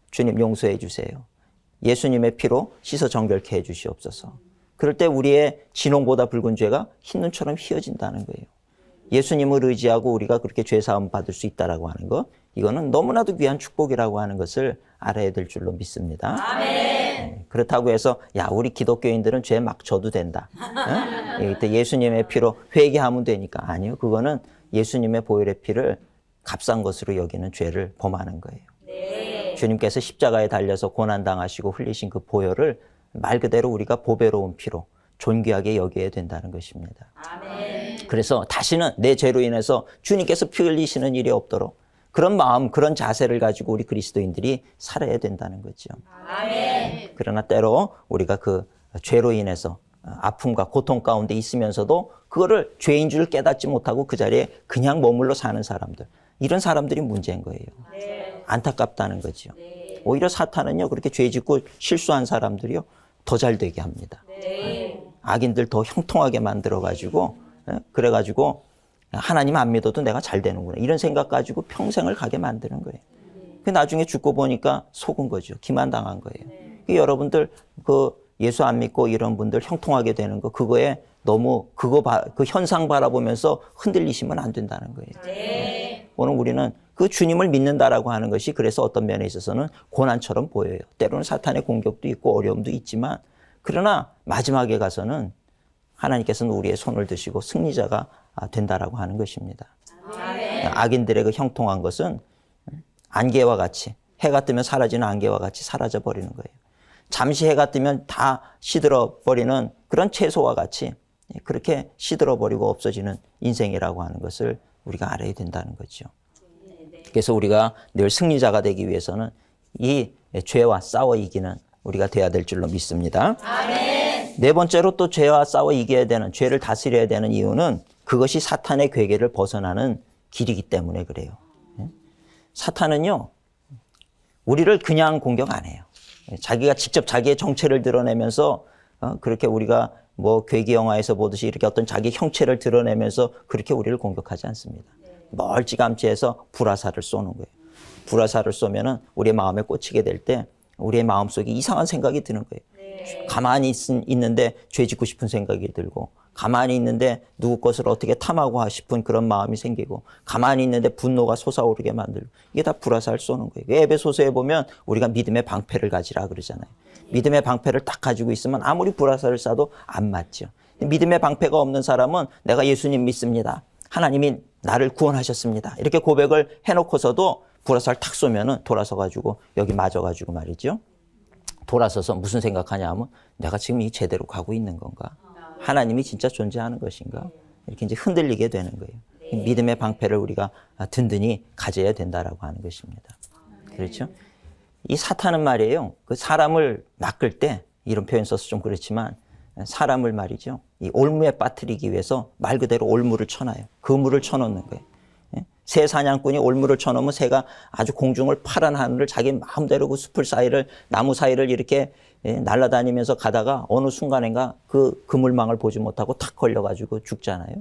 A: 주님 용서해 주세요. 예수님의 피로 씻어 정결케 해 주시옵소서. 그럴 때 우리의 진홍보다 붉은 죄가 흰눈처럼 휘어진다는 거예요. 예수님을 의지하고 우리가 그렇게 죄사함 받을 수 있다라고 하는 것, 이거는 너무나도 귀한 축복이라고 하는 것을 알아야 될 줄로 믿습니다. 아멘. 그렇다고 해서 우리 기독교인들은 죄 막 져도 된다. 이때 예수님의 피로 회개하면 되니까. 아니요. 그거는 예수님의 보혈의 피를 값싼 것으로 여기는 죄를 범하는 거예요. 네. 주님께서 십자가에 달려서 고난당하시고 흘리신 그 보혈을 말 그대로 우리가 보배로운 피로 존귀하게 여겨야 된다는 것입니다. 아멘. 그래서 다시는 내 죄로 인해서 주님께서 피 흘리시는 일이 없도록 그런 마음, 그런 자세를 가지고 우리 그리스도인들이 살아야 된다는 거죠. 아멘. 그러나 때로 우리가 그 죄로 인해서 아픔과 고통 가운데 있으면서도 그거를 죄인 줄 깨닫지 못하고 그 자리에 그냥 머물러 사는 사람들. 이런 사람들이 문제인 거예요. 네. 안타깝다는 거죠. 네. 오히려 사탄은요, 그렇게 죄 짓고 실수한 사람들이요, 더 잘 되게 합니다. 악인들 더 형통하게 만들어가지고, 그래가지고 하나님 안 믿어도 내가 잘 되는구나. 이런 생각 가지고 평생을 가게 만드는 거예요. 그 나중에 죽고 보니까 속은 거죠. 기만당한 거예요. 여러분들 그 예수 안 믿고 이런 분들 형통하게 되는 거, 그거에 너무 그 현상 바라보면서 흔들리시면 안 된다는 거예요. 오늘 우리는 그 주님을 믿는다라고 하는 것이 그래서 어떤 면에 있어서는 고난처럼 보여요. 때로는 사탄의 공격도 있고 어려움도 있지만, 그러나 마지막에 가서는 하나님께서는 우리의 손을 드시고 승리자가 된다라고 하는 것입니다. 악인들의 그 형통한 것은 안개와 같이, 해가 뜨면 사라지는 안개와 같이 사라져 버리는 거예요. 잠시 해가 뜨면 다 시들어 버리는 그런 채소와 같이 그렇게 시들어 버리고 없어지는 인생이라고 하는 것을 우리가 알아야 된다는 거죠. 그래서 우리가 늘 승리자가 되기 위해서는 이 죄와 싸워 이기는 우리가 돼야 될 줄로 믿습니다. 아멘. 네 번째로 또 죄와 싸워 이겨야 되는, 죄를 다스려야 되는 이유는 그것이 사탄의 괴계를 벗어나는 길이기 때문에 그래요. 사탄은요, 우리를 그냥 공격 안 해요. 자기가 직접 자기의 정체를 드러내면서 그렇게 우리가 뭐 괴기 영화에서 보듯이 이렇게 어떤 자기 형체를 드러내면서 그렇게 우리를 공격하지 않습니다. 멀찌감치해서 불화살을 쏘는 거예요. 불화살을 쏘면은 우리의 마음에 꽂히게 될 때 우리의 마음속에 이상한 생각이 드는 거예요. 가만히 있는데 죄 짓고 싶은 생각이 들고, 가만히 있는데 누구 것을 어떻게 탐하고 싶은 그런 마음이 생기고, 가만히 있는데 분노가 솟아오르게 만들고, 이게 다 불화살 쏘는 거예요. 에베소서에 보면 우리가 믿음의 방패를 가지라 그러잖아요. 믿음의 방패를 딱 가지고 있으면 아무리 불화살을 쏴도 안 맞죠. 믿음의 방패가 없는 사람은 내가 예수님 믿습니다, 하나님이 나를 구원하셨습니다, 이렇게 고백을 해놓고서도 불화살 탁 쏘면은 돌아서가지고 여기 맞아가지고 말이죠. 돌아서서 무슨 생각하냐 하면 내가 지금 이 제대로 가고 있는 건가? 하나님이 진짜 존재하는 것인가? 이렇게 이제 흔들리게 되는 거예요. 믿음의 방패를 우리가 든든히 가져야 된다라고 하는 것입니다. 그렇죠? 이 사탄은 말이에요, 그 사람을 낚을 때, 이런 표현 써서 좀 그렇지만, 사람을 말이죠, 이 올무에 빠뜨리기 위해서 말 그대로 올무를 쳐놔요. 그물을 쳐놓는 거예요. 새 사냥꾼이 올무를 쳐놓으면 새가 아주 공중을 파란 하늘을 자기 마음대로 그 숲을 사이를, 나무 사이를 이렇게 날아다니면서 가다가 어느 순간인가 그 그물망을 보지 못하고 탁 걸려가지고 죽잖아요.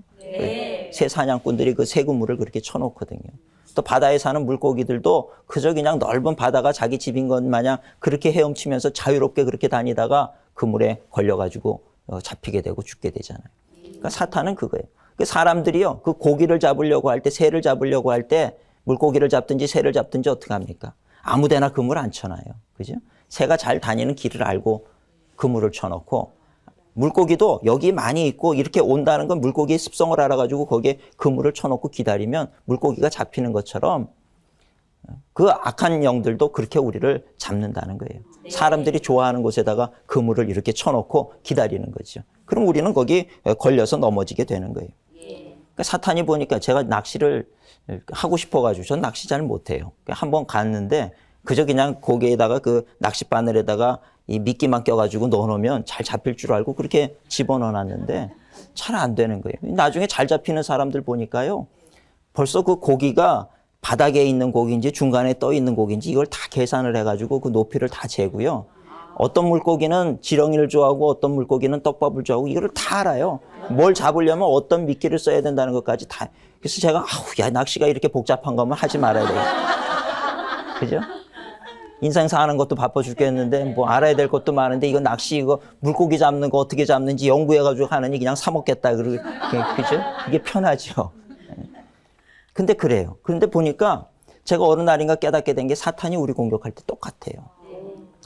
A: 새 사냥꾼들이 그 새 그물을 그렇게 쳐놓거든요. 또 바다에 사는 물고기들도 그저 그냥 넓은 바다가 자기 집인 것 마냥 그렇게 헤엄치면서 자유롭게 그렇게 다니다가 그물에 걸려가지고 잡히게 되고 죽게 되잖아요. 그러니까 사탄은 그거예요. 사람들이요, 그 고기를 잡으려고 할 때, 새를 잡으려고 할 때, 물고기를 잡든지 새를 잡든지 어떻게 합니까? 아무 데나 그물 안 쳐놔요. 그죠? 새가 잘 다니는 길을 알고 그물을 쳐놓고, 물고기도 여기 많이 있고 이렇게 온다는 건 물고기의 습성을 알아가지고 거기에 그물을 쳐놓고 기다리면 물고기가 잡히는 것처럼 그 악한 영들도 그렇게 우리를 잡는다는 거예요. 사람들이 좋아하는 곳에다가 그물을 이렇게 쳐놓고 기다리는 거죠. 그럼 우리는 거기 걸려서 넘어지게 되는 거예요. 그러니까 사탄이 보니까 제가 낚시를 하고 싶어가지고, 전 낚시 잘 못해요. 한번 갔는데 그저 그냥 거기에다가 그 낚싯바늘에다가 이 미끼만 껴가지고 넣어놓으면 잘 잡힐 줄 알고 그렇게 집어넣어놨는데 잘 안 되는 거예요. 나중에 잘 잡히는 사람들 보니까요, 벌써 그 고기가 바닥에 있는 고기인지 중간에 떠 있는 고기인지 이걸 다 계산을 해가지고 그 높이를 다 재고요. 어떤 물고기는 지렁이를 좋아하고 어떤 물고기는 떡밥을 좋아하고 이거를 다 알아요. 뭘 잡으려면 어떤 미끼를 써야 된다는 것까지 다. 그래서 제가 야, 낚시가 이렇게 복잡한 거면 하지 말아야 돼요. 그죠? 인생 사는 것도 바빠 죽겠는데 뭐 알아야 될 것도 많은데 이거 낚시 이거 물고기 잡는 거 어떻게 잡는지 연구해가지고 하느니 그냥 사 먹겠다. 그죠? 이게 편하죠. 근데 그래요. 그런데 보니까 제가 어느 날인가 깨닫게 된 게 사탄이 우리 공격할 때 똑같아요.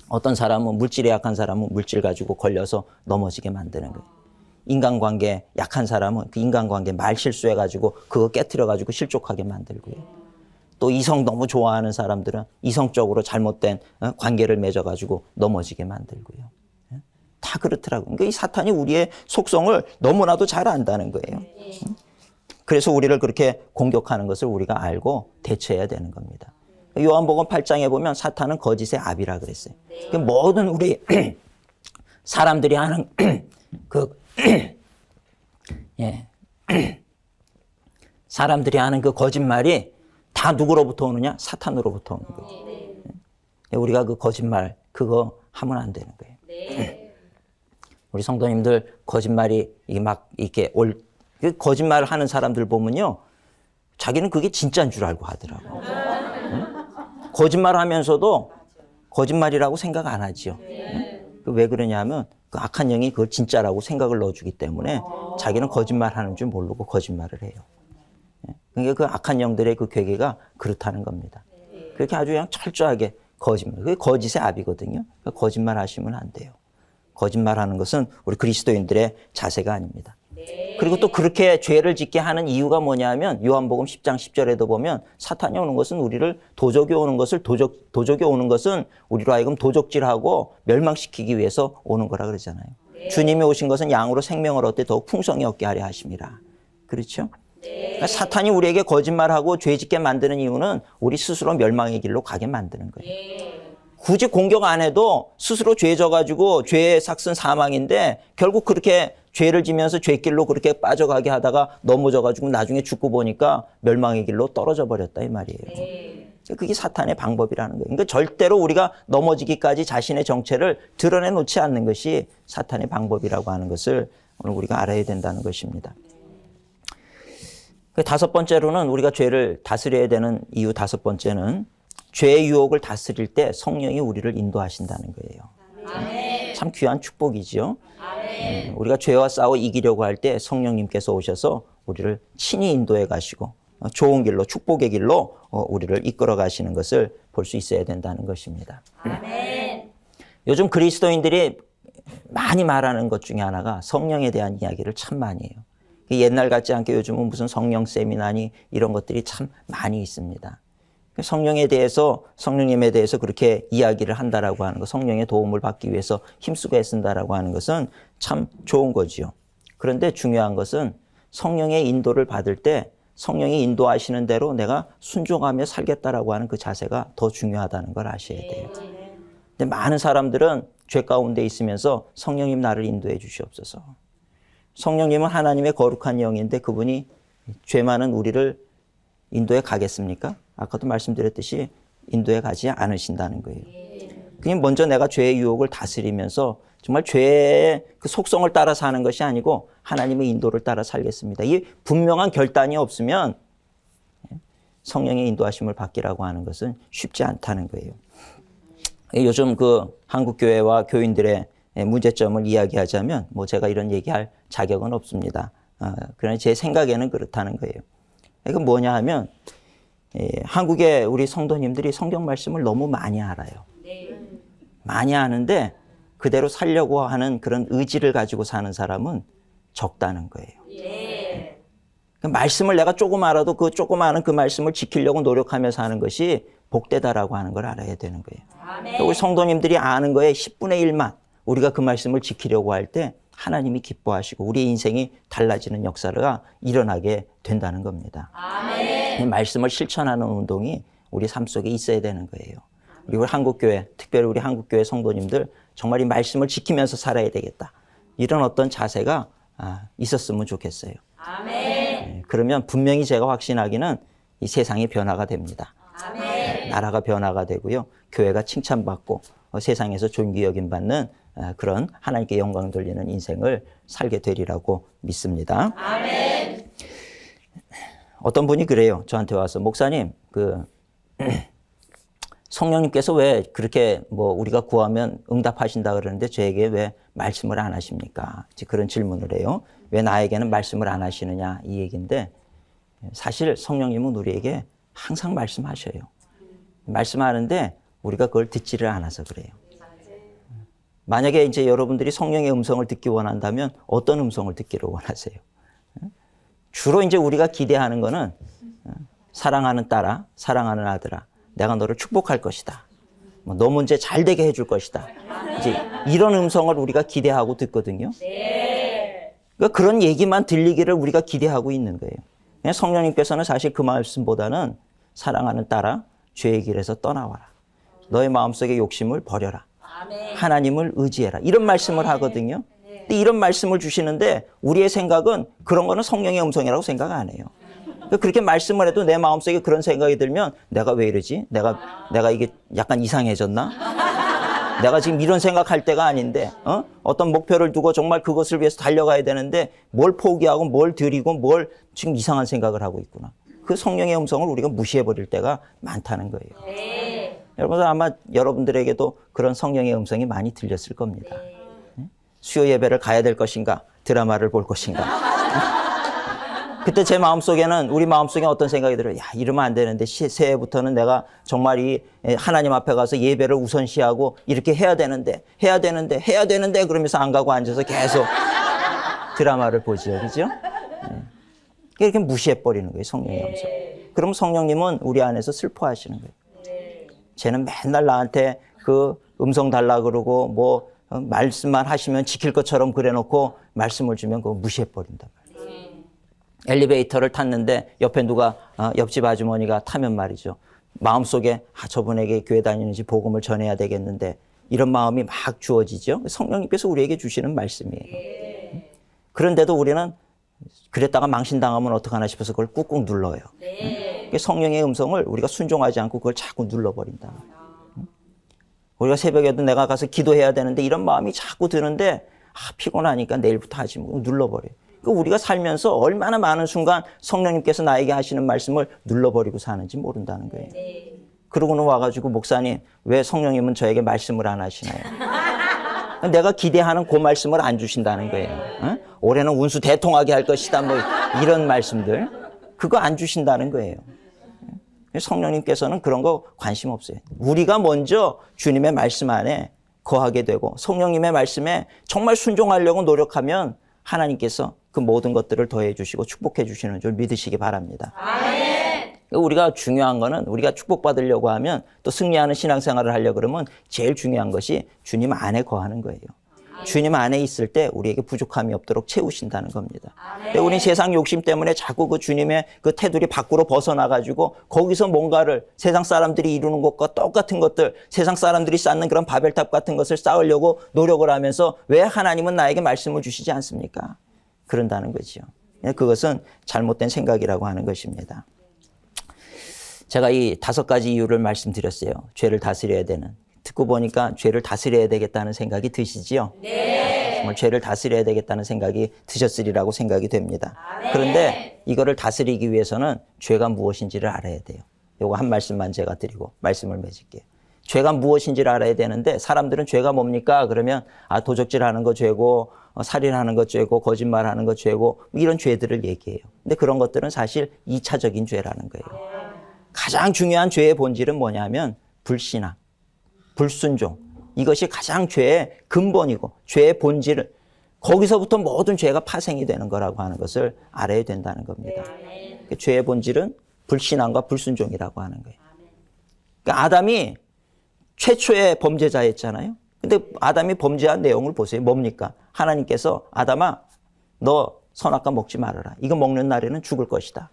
A: 어떤 사람은 물질에 약한 사람은 물질 가지고 걸려서 넘어지게 만드는 거예요. 인간관계 약한 사람은 그 인간관계 말 실수해가지고 그거 깨트려가지고 실족하게 만들고요. 또 이성 너무 좋아하는 사람들은 이성적으로 잘못된 관계를 맺어가지고 넘어지게 만들고요. 다 그렇더라고요. 그러니까 이 사탄이 우리의 속성을 너무나도 잘 안다는 거예요. 그래서 우리를 그렇게 공격하는 것을 우리가 알고 대처해야 되는 겁니다. 요한복음 8장에 보면 사탄은 거짓의 아비라 그랬어요. 모든 우리 사람들이 하는 사람들이 하는 그 거짓말이 다 누구로부터 오느냐? 사탄으로부터 오는 거예요. 우리가 그 거짓말 그거 하면 안 되는 거예요.
B: 네.
A: 우리 성도님들 거짓말이 이게 막 이렇게 거짓말 하는 사람들 보면요. 자기는 그게 진짜인 줄 알고 하더라고. 응? 거짓말 하면서도 거짓말이라고 생각 안 하지요. 응? 왜 그러냐면 그 악한 영이 그걸 진짜라고 생각을 넣어주기 때문에 자기는 거짓말 하는 줄 모르고 거짓말을 해요. 그러니까 그 악한 영들의 그 괴계가 그렇다는 겁니다. 그렇게 아주 그냥 철저하게 거짓말. 그게 거짓의 압이거든요. 그러니까 거짓말 하시면 안 돼요. 거짓말하는 것은 우리 그리스도인들의 자세가 아닙니다. 그리고 또 그렇게 죄를 짓게 하는 이유가 뭐냐면 요한복음 10장 10절에도 보면 사탄이 오는 것은 우리를 도적이 오는 것은 우리로 하여금 도적질하고 멸망시키기 위해서 오는 거라 그러잖아요. 주님이 오신 것은 양으로 생명을 얻되 더욱 풍성히 얻게 하려 하심이라. 그렇죠? 그러니까 사탄이 우리에게 거짓말하고 죄 짓게 만드는 이유는 우리 스스로 멸망의 길로 가게 만드는 거예요. 굳이 공격 안 해도 스스로 죄 져가지고 죄의 삭은 사망인데 결국 그렇게 죄를 지면서 죄길로 그렇게 빠져가게 하다가 넘어져가지고 나중에 죽고 보니까 멸망의 길로 떨어져 버렸다 이 말이에요. 그게 사탄의 방법이라는 거예요. 그러니까 절대로 우리가 넘어지기까지 자신의 정체를 드러내놓지 않는 것이 사탄의 방법이라고 하는 것을 오늘 우리가 알아야 된다는 것입니다. 다섯 번째로는 우리가 죄를 다스려야 되는 이유 다섯 번째는 죄의 유혹을 다스릴 때 성령이 우리를 인도하신다는 거예요. 아멘. 참 귀한 축복이죠. 아멘. 우리가 죄와 싸워 이기려고 할 때 성령님께서 오셔서 우리를 친히 인도해 가시고 좋은 길로 축복의 길로 우리를 이끌어 가시는 것을 볼 수 있어야 된다는 것입니다. 아멘. 요즘 그리스도인들이 많이 말하는 것 중에 하나가 성령에 대한 이야기를 참 많이 해요. 옛날 같지 않게 요즘은 무슨 성령 세미나니 이런 것들이 참 많이 있습니다. 성령님에 대해서 그렇게 이야기를 한다라고 하는 것, 성령의 도움을 받기 위해서 힘쓰고 애쓴다라고 하는 것은 참 좋은 거지요. 그런데 중요한 것은 성령의 인도를 받을 때 성령이 인도하시는 대로 내가 순종하며 살겠다라고 하는 그 자세가 더 중요하다는 걸 아셔야 돼요. 근데 많은 사람들은 죄 가운데 있으면서 성령님 나를 인도해 주시옵소서. 성령님은 하나님의 거룩한 영인데 그분이 죄 많은 우리를 인도에 가겠습니까? 아까도 말씀드렸듯이 인도에 가지 않으신다는 거예요. 그냥 먼저 내가 죄의 유혹을 다스리면서 정말 죄의 그 속성을 따라 사는 것이 아니고 하나님의 인도를 따라 살겠습니다. 이 분명한 결단이 없으면 성령의 인도하심을 받기라고 하는 것은 쉽지 않다는 거예요. 요즘 그 한국교회와 교인들의 문제점을 이야기하자면 제가 이런 얘기할 자격은 없습니다. 그러나 제 생각에는 그렇다는 거예요. 이건 뭐냐 하면 한국의 우리 성도님들이 성경 말씀을 너무 많이 알아요. 많이 아는데 그대로 살려고 하는 그런 의지를 가지고 사는 사람은 적다는 거예요. 말씀을 내가 조금 알아도 그 조금 아는 그 말씀을 지키려고 노력하면서 하는 것이 복되다라고 하는 걸 알아야 되는 거예요. 우리 성도님들이 아는 거에 10분의 1만 우리가 그 말씀을 지키려고 할 때 하나님이 기뻐하시고 우리의 인생이 달라지는 역사가 일어나게 된다는 겁니다. 아멘. 이 말씀을 실천하는 운동이 우리 삶 속에 있어야 되는 거예요. 우리 한국교회, 특별히 우리 한국교회 성도님들 정말 이 말씀을 지키면서 살아야 되겠다. 이런 어떤 자세가 있었으면 좋겠어요. 아멘. 그러면 분명히 제가 확신하기는 이 세상이 변화가 됩니다. 아멘. 나라가 변화가 되고요. 교회가 칭찬받고 세상에서 존귀 여김받는 그런 하나님께 영광 돌리는 인생을 살게 되리라고 믿습니다. 아멘. 어떤 분이 그래요. 저한테 와서 목사님 성령님께서 왜 그렇게 우리가 구하면 응답하신다 그러는데 저에게 왜 말씀을 안 하십니까? 그런 질문을 해요. 왜 나에게는 말씀을 안 하시느냐 이 얘기인데 사실 성령님은 우리에게 항상 말씀하셔요. 말씀하는데 우리가 그걸 듣지를 않아서 그래요. 만약에 이제 여러분들이 성령의 음성을 듣기 원한다면 어떤 음성을 듣기를 원하세요? 주로 이제 우리가 기대하는 거는 사랑하는 딸아, 사랑하는 아들아, 내가 너를 축복할 것이다. 너 문제 잘 되게 해줄 것이다. 이제 이런 음성을 우리가 기대하고 듣거든요. 그러니까 그런 얘기만 들리기를 우리가 기대하고 있는 거예요. 성령님께서는 사실 그 말씀보다는 사랑하는 딸아, 죄의 길에서 떠나와라. 너의 마음속의 욕심을 버려라. 하나님을 의지해라. 이런 말씀을 하거든요. 근데 이런 말씀을 주시는데 우리의 생각은 그런 거는 성령의 음성이라고 생각 안 해요. 그렇게 말씀을 해도 내 마음속에 그런 생각이 들면 내가 왜 이러지? 내가 이게 약간 이상해졌나? 내가 지금 이런 생각할 때가 아닌데, 어떤 목표를 두고 정말 그것을 위해서 달려가야 되는데 뭘 포기하고 뭘 드리고 뭘 지금 이상한 생각을 하고 있구나. 그 성령의 음성을 우리가 무시해버릴 때가 많다는 거예요. 네. 여러분 아마 여러분들에게도 그런 성령의 음성이 많이 들렸을 겁니다. 네. 수요 예배를 가야 될 것인가? 드라마를 볼 것인가? 그때 제 마음속에는 우리 마음속에 어떤 생각이 들어요. 야, 이러면 안 되는데 새해부터는 내가 정말 이 하나님 앞에 가서 예배를 우선시하고 이렇게 해야 되는데 그러면서 안 가고 앉아서 계속 드라마를 보죠. 그죠? 네. 이렇게 무시해버리는 거예요. 성령의 음성. 그럼 성령님은 우리 안에서 슬퍼하시는 거예요. 쟤는 맨날 나한테 그 음성 달라 그러고 뭐 말씀만 하시면 지킬 것처럼 그래놓고 말씀을 주면 그거 무시해버린단 말이에요. 엘리베이터를 탔는데 옆에 누가 옆집 아주머니가 타면 말이죠. 마음속에 저분에게 교회 다니는지 복음을 전해야 되겠는데 이런 마음이 막 주어지죠. 성령님께서 우리에게 주시는 말씀이에요. 그런데도 우리는 그랬다가 망신당하면 어떡하나 싶어서 그걸 꾹꾹 눌러요. 성령의 음성을 우리가 순종하지 않고 그걸 자꾸 눌러버린다. 우리가 새벽에도 내가 가서 기도해야 되는데 이런 마음이 자꾸 드는데 피곤하니까 내일부터 하지 뭐 눌러버려요. 우리가 살면서 얼마나 많은 순간 성령님께서 나에게 하시는 말씀을 눌러버리고 사는지 모른다는 거예요. 그러고는 와가지고 목사님 왜 성령님은 저에게 말씀을 안 하시나요? 내가 기대하는 그 말씀을 안 주신다는 거예요. 올해는 운수 대통하게 할 것이다 뭐 이런 말씀들 그거 안 주신다는 거예요. 성령님께서는 그런 거 관심 없어요. 우리가 먼저 주님의 말씀 안에 거하게 되고 성령님의 말씀에 정말 순종하려고 노력하면 하나님께서 그 모든 것들을 더해 주시고 축복해 주시는 줄 믿으시기 바랍니다. 아멘. 우리가 중요한 거는 우리가 축복받으려고 하면 또 승리하는 신앙생활을 하려고 그러면 제일 중요한 것이 주님 안에 거하는 거예요. 주님 안에 있을 때 우리에게 부족함이 없도록 채우신다는 겁니다. 근데 우리는 세상 욕심 때문에 자꾸 그 주님의 그 테두리 밖으로 벗어나가지고 거기서 뭔가를 세상 사람들이 이루는 것과 똑같은 것들, 세상 사람들이 쌓는 그런 바벨탑 같은 것을 쌓으려고 노력을 하면서 왜 하나님은 나에게 말씀을 주시지 않습니까? 그런다는 거죠. 그것은 잘못된 생각이라고 하는 것입니다. 제가 이 5가지 이유를 말씀드렸어요. 죄를 다스려야 되는. 듣고 보니까 죄를 다스려야 되겠다는 생각이 드시지요? 네. 정말 죄를 다스려야 되겠다는 생각이 드셨으리라고 생각이 됩니다. 네. 그런데 이거를 다스리기 위해서는 죄가 무엇인지를 알아야 돼요. 요거 한 말씀만 제가 드리고 말씀을 맺을게요. 죄가 무엇인지를 알아야 되는데 사람들은 죄가 뭡니까? 그러면 도적질하는 거 죄고 살인하는 거 죄고 거짓말하는 거 죄고 이런 죄들을 얘기해요. 근데 그런 것들은 사실 2차적인 죄라는 거예요. 가장 중요한 죄의 본질은 뭐냐면 불신앙, 불순종. 이것이 가장 죄의 근본이고 죄의 본질을 거기서부터 모든 죄가 파생이 되는 거라고 하는 것을 알아야 된다는 겁니다. 그 죄의 본질은 불신앙과 불순종이라고 하는 거예요. 그러니까 아담이 최초의 범죄자였잖아요. 근데 아담이 범죄한 내용을 보세요. 뭡니까? 하나님께서 아담아 너 선악과 먹지 말아라. 이거 먹는 날에는 죽을 것이다.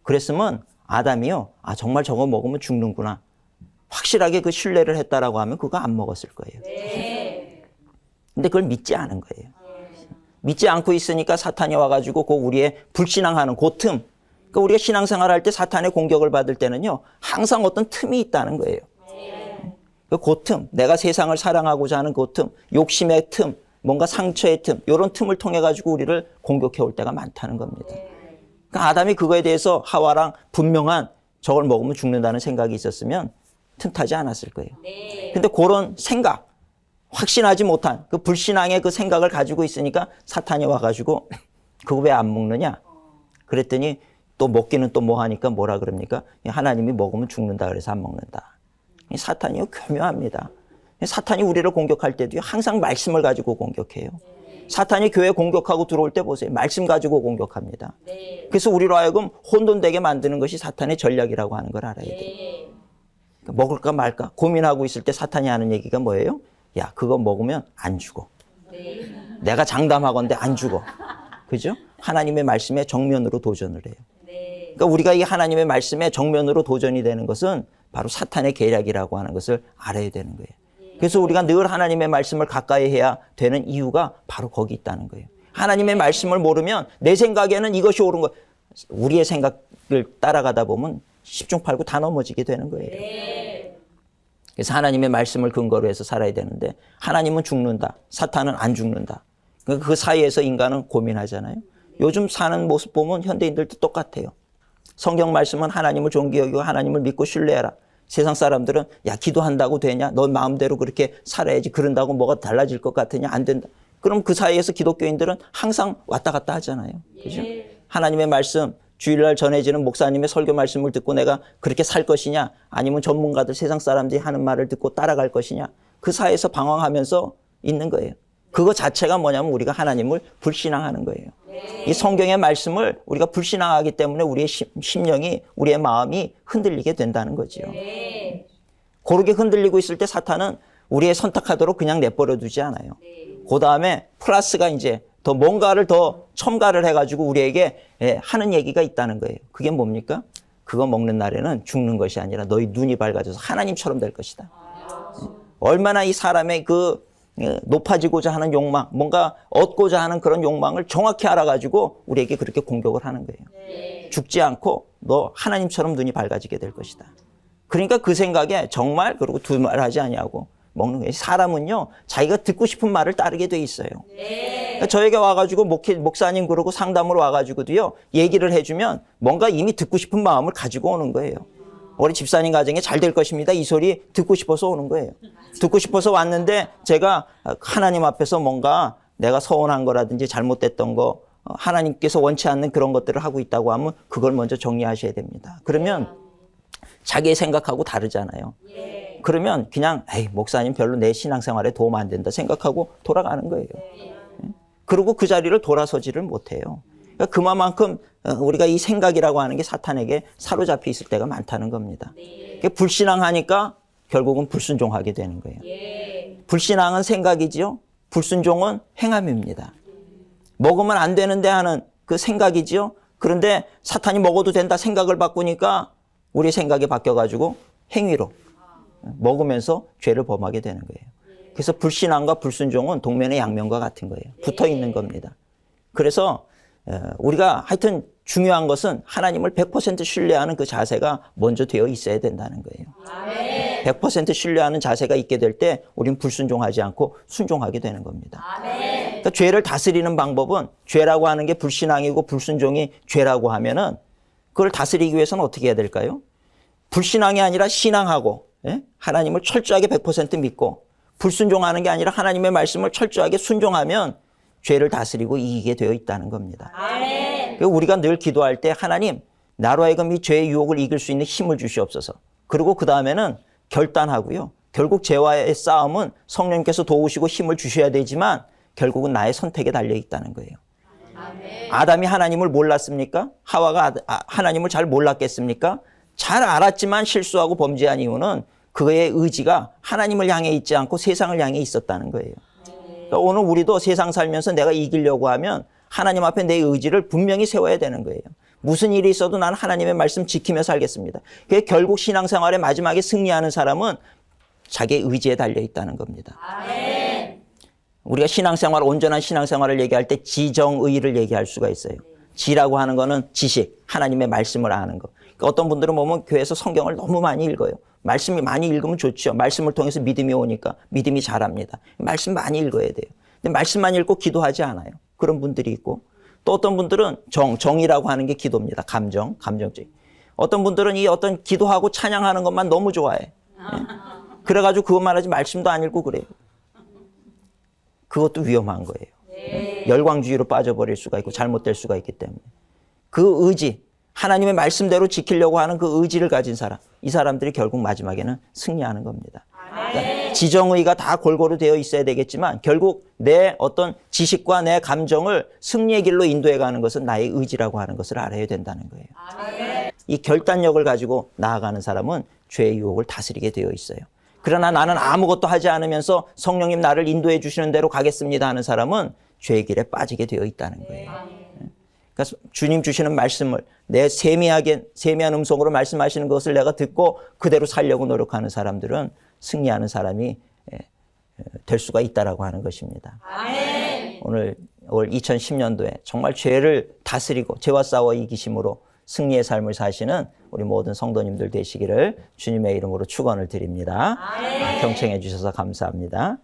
A: 그랬으면 아담이요. 정말 저거 먹으면 죽는구나. 확실하게 그 신뢰를 했다라고 하면 그거 안 먹었을 거예요. 근데 그걸 믿지 않은 거예요. 믿지 않고 있으니까 사탄이 와가지고 그 우리의 불신앙하는 그 틈. 그러니까 우리가 신앙생활 할 때 사탄의 공격을 받을 때는요. 항상 어떤 틈이 있다는 거예요. 그 틈, 내가 세상을 사랑하고자 하는 그 틈, 욕심의 틈, 뭔가 상처의 틈, 이런 틈을 통해 가지고 우리를 공격해 올 때가 많다는 겁니다. 그러니까 아담이 그거에 대해서 하와랑 분명한 저걸 먹으면 죽는다는 생각이 있었으면 틈타지 않았을 거예요. 근데 그런 생각, 확신하지 못한 그 불신앙의 그 생각을 가지고 있으니까 사탄이 와가지고 그거 왜 안 먹느냐? 그랬더니 또 먹기는 또 뭐 하니까 뭐라 그럽니까? 하나님이 먹으면 죽는다 그래서 안 먹는다. 사탄이요 교묘합니다. 사탄이 우리를 공격할 때도 항상 말씀을 가지고 공격해요. 사탄이 교회 공격하고 들어올 때 보세요. 말씀 가지고 공격합니다. 그래서 우리로 하여금 혼돈되게 만드는 것이 사탄의 전략이라고 하는 걸 알아야 돼요. 먹을까 말까 고민하고 있을 때 사탄이 하는 얘기가 뭐예요? 야, 그거 먹으면 안 죽어. 내가 장담하건대 안 죽어. 그죠? 하나님의 말씀에 정면으로 도전을 해요. 그러니까 우리가 이 하나님의 말씀에 정면으로 도전이 되는 것은 바로 사탄의 계략이라고 하는 것을 알아야 되는 거예요. 그래서 우리가 늘 하나님의 말씀을 가까이 해야 되는 이유가 바로 거기 있다는 거예요. 하나님의 말씀을 모르면 내 생각에는 이것이 옳은 거. 우리의 생각을 따라가다 보면 10중 8구 다 넘어지게 되는 거예요. 그래서 하나님의 말씀을 근거로 해서 살아야 되는데 하나님은 죽는다. 사탄은 안 죽는다. 그 사이에서 인간은 고민하잖아요. 요즘 사는 모습 보면 현대인들도 똑같아요. 성경 말씀은 하나님을 존귀 여기고 하나님을 믿고 신뢰해라. 세상 사람들은 야 기도한다고 되냐? 너 마음대로 그렇게 살아야지. 그런다고 뭐가 달라질 것 같으냐? 안 된다. 그럼 그 사이에서 기독교인들은 항상 왔다 갔다 하잖아요. 그죠? 하나님의 말씀 주일날 전해지는 목사님의 설교 말씀을 듣고 내가 그렇게 살 것이냐? 아니면 전문가들 세상 사람들이 하는 말을 듣고 따라갈 것이냐? 그 사이에서 방황하면서 있는 거예요. 그거 자체가 뭐냐면 우리가 하나님을 불신앙하는 거예요. 이 성경의 말씀을 우리가 불신앙하기 때문에 우리의 심령이 우리의 마음이 흔들리게 된다는 거죠. 그렇게 흔들리고 있을 때 사탄은 우리의 선택하도록 그냥 내버려 두지 않아요. 그 다음에 플러스가 이제 더 뭔가를 더 첨가를 해가지고 우리에게 하는 얘기가 있다는 거예요. 그게 뭡니까? 그거 먹는 날에는 죽는 것이 아니라 너희 눈이 밝아져서 하나님처럼 될 것이다. 얼마나 이 사람의 그 높아지고자 하는 욕망, 뭔가 얻고자 하는 그런 욕망을 정확히 알아가지고 우리에게 그렇게 공격을 하는 거예요. 죽지 않고 너 하나님처럼 눈이 밝아지게 될 것이다. 그러니까 그 생각에 정말 그리고 두 말 하지 아니하고 먹는 거예요. 사람은요 자기가 듣고 싶은 말을 따르게 돼 있어요. 그러니까 저에게 와가지고 목사님 그러고 상담으로 와가지고도요 얘기를 해주면 뭔가 이미 듣고 싶은 마음을 가지고 오는 거예요. 우리 집사님 가정에 잘 될 것입니다. 이 소리 듣고 싶어서 오는 거예요. 듣고 싶어서 왔는데 제가 하나님 앞에서 뭔가 내가 서운한 거라든지 잘못됐던 거 하나님께서 원치 않는 그런 것들을 하고 있다고 하면 그걸 먼저 정리하셔야 됩니다. 그러면 자기의 생각하고 다르잖아요. 그러면 그냥 에이 목사님 별로 내 신앙생활에 도움 안 된다 생각하고 돌아가는 거예요. 그리고 그 자리를 돌아서지를 못해요. 그러니까 그만큼 우리가 이 생각이라고 하는 게 사탄에게 사로잡혀 있을 때가 많다는 겁니다. 불신앙하니까 결국은 불순종하게 되는 거예요. 불신앙은 생각이지요. 불순종은 행함입니다. 먹으면 안 되는데 하는 그 생각이지요. 그런데 사탄이 먹어도 된다 생각을 바꾸니까 우리 생각이 바뀌어가지고 행위로 먹으면서 죄를 범하게 되는 거예요. 그래서 불신앙과 불순종은 동면의 양면과 같은 거예요. 붙어 있는 겁니다. 그래서 우리가 하여튼 중요한 것은 하나님을 100% 신뢰하는 그 자세가 먼저 되어 있어야 된다는 거예요. 100% 신뢰하는 자세가 있게 될 때 우리는 불순종하지 않고 순종하게 되는 겁니다. 그러니까 죄를 다스리는 방법은 죄라고 하는 게 불신앙이고 불순종이 죄라고 하면은 그걸 다스리기 위해서는 어떻게 해야 될까요? 불신앙이 아니라 신앙하고 하나님을 철저하게 100% 믿고 불순종하는 게 아니라 하나님의 말씀을 철저하게 순종하면 죄를 다스리고 이기게 되어 있다는 겁니다. 우리가 늘 기도할 때 하나님 나로 하여금 이 죄의 유혹을 이길 수 있는 힘을 주시옵소서. 그리고 그 다음에는 결단하고요. 결국 죄와의 싸움은 성령님께서 도우시고 힘을 주셔야 되지만 결국은 나의 선택에 달려 있다는 거예요. 아담이 하나님을 몰랐습니까? 하와가 하나님을 잘 몰랐겠습니까? 잘 알았지만 실수하고 범죄한 이유는 그의 의지가 하나님을 향해 있지 않고 세상을 향해 있었다는 거예요. 그러니까 오늘 우리도 세상 살면서 내가 이기려고 하면 하나님 앞에 내 의지를 분명히 세워야 되는 거예요. 무슨 일이 있어도 나는 하나님의 말씀 지키며 살겠습니다. 그게 결국 신앙생활의 마지막에 승리하는 사람은 자기의 의지에 달려 있다는 겁니다. 우리가 신앙생활, 온전한 신앙생활을 얘기할 때 지정의를 얘기할 수가 있어요. 지라고 하는 거는 지식, 하나님의 말씀을 아는 거. 그러니까 어떤 분들은 보면 교회에서 성경을 너무 많이 읽어요. 말씀이 많이 읽으면 좋죠. 말씀을 통해서 믿음이 오니까 믿음이 자랍니다. 말씀 많이 읽어야 돼요. 근데 말씀만 읽고 기도하지 않아요. 그런 분들이 있고 또 어떤 분들은 정이라고 하는 게 기도입니다. 감정적. 어떤 분들은 이 어떤 기도하고 찬양하는 것만 너무 좋아해. 그래가지고 그것만 하지 말씀도 안 읽고 그래요. 그것도 위험한 거예요. 열광주의로 빠져버릴 수가 있고 잘못될 수가 있기 때문에 그 의지, 하나님의 말씀대로 지키려고 하는 그 의지를 가진 사람, 이 사람들이 결국 마지막에는 승리하는 겁니다. 그러니까 지정의가 다 골고루 되어 있어야 되겠지만 결국 내 어떤 지식과 내 감정을 승리의 길로 인도해 가는 것은 나의 의지라고 하는 것을 알아야 된다는 거예요. 이 결단력을 가지고 나아가는 사람은 죄의 유혹을 다스리게 되어 있어요. 그러나 나는 아무것도 하지 않으면서 성령님 나를 인도해 주시는 대로 가겠습니다 하는 사람은 죄의 길에 빠지게 되어 있다는 거예요. 그러니까 주님 주시는 말씀을 내 세미한 음성으로 말씀하시는 것을 내가 듣고 그대로 살려고 노력하는 사람들은 승리하는 사람이 될 수가 있다라고 하는 것입니다. 오늘 올 2010년도에 정말 죄를 다스리고 죄와 싸워 이기심으로 승리의 삶을 사시는 우리 모든 성도님들 되시기를 주님의 이름으로 축원을 드립니다. 경청해 주셔서 감사합니다.